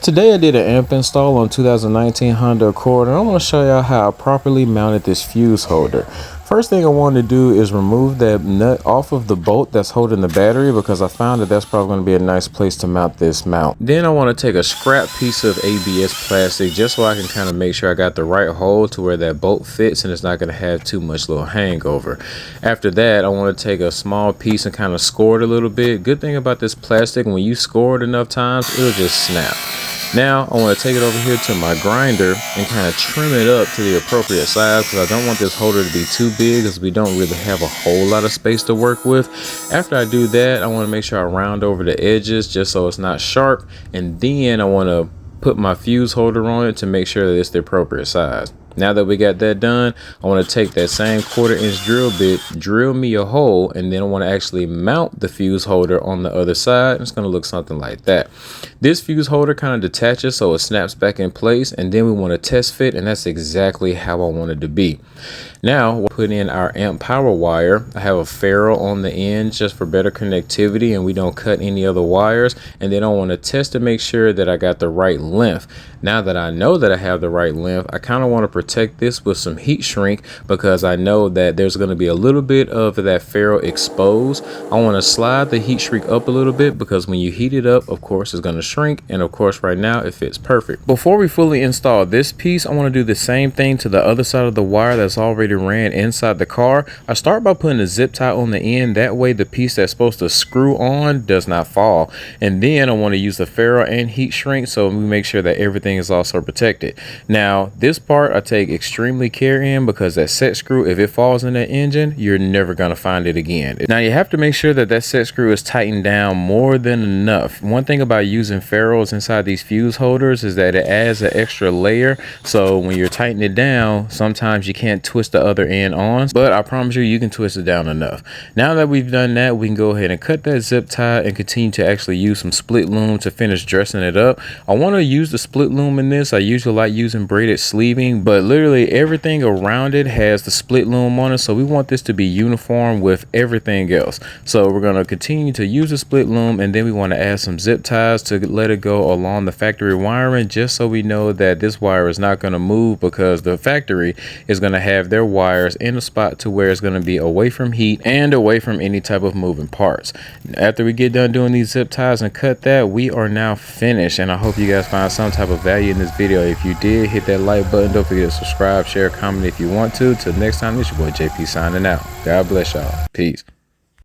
Today I did an amp install on 2019 Honda Accord, and I want to show y'all how I properly mounted this fuse holder. First thing I want to do is remove that nut off of the bolt that's holding the battery, because I found that that's probably going to be a nice place to mount this mount. Then I want to take a scrap piece of ABS plastic just so I can kind of make sure I got the right hole to where that bolt fits and it's not going to have too much little hangover. After that, I want to take a small piece and kind of score it a little bit. Good thing about this plastic, when you score it enough times, it'll just snap. Now I want to take it over here to my grinder and kind of trim it up to the appropriate size, because I don't want this holder to be too big, as we don't really have a whole lot of space to work with. After I do that, I want to make sure I round over the edges just so it's not sharp, and then I want to put my fuse holder on it to make sure that it's the appropriate size. Now that we got that done, I want to take that same 1/4-inch drill bit, drill me a hole, and then I want to actually mount the fuse holder on the other side. It's going to look something like that. This fuse holder kind of detaches so it snaps back in place, and then we want to test fit, and that's exactly how I want it to be. Now we'll put in our amp power wire. I have a ferrule on the end just for better connectivity, and we don't cut any other wires. And then I want to test to make sure that I got the right length. Now that I know that I have the right length, I kind of want to protect this with some heat shrink, because I know that there's going to be a little bit of that ferrule exposed. I want to slide the heat shrink up a little bit, because when you heat it up, of course, it's going to shrink, and of course right now it fits perfect. Before we fully install this piece, I want to do the same thing to the other side of the wire that's already ran inside the car. I start by putting a zip tie on the end, that way the piece that's supposed to screw on does not fall. And then I want to use the ferrule and heat shrink so we make sure that everything is also protected. Now this part I take extremely care in, because that set screw, if it falls in that engine, you're never going to find it again. Now you have to make sure that that set screw is tightened down more than enough. One thing about using ferrules inside these fuse holders is that it adds an extra layer, so when you're tightening it down, sometimes you can't twist the other end on, but I promise you can twist it down enough. Now that we've done that, we can go ahead and cut that zip tie and continue to actually use some split loom to finish dressing it up. I want to use the split loom in this. I usually like using braided sleeving, but literally everything around it has the split loom on it, so we want this to be uniform with everything else. So we're going to continue to use the split loom, and then we want to add some zip ties to let it go along the factory wiring, just so we know that this wire is not going to move, because the factory is going to have their wires in a spot to where it's going to be away from heat and away from any type of moving parts. After we get done doing these zip ties and cut that, we are now finished, and I hope you guys find some type of value in this video. If you did, hit that like button. Don't forget to subscribe, share, comment if you want to. Till next time, this your boy JP signing out. God bless y'all. Peace.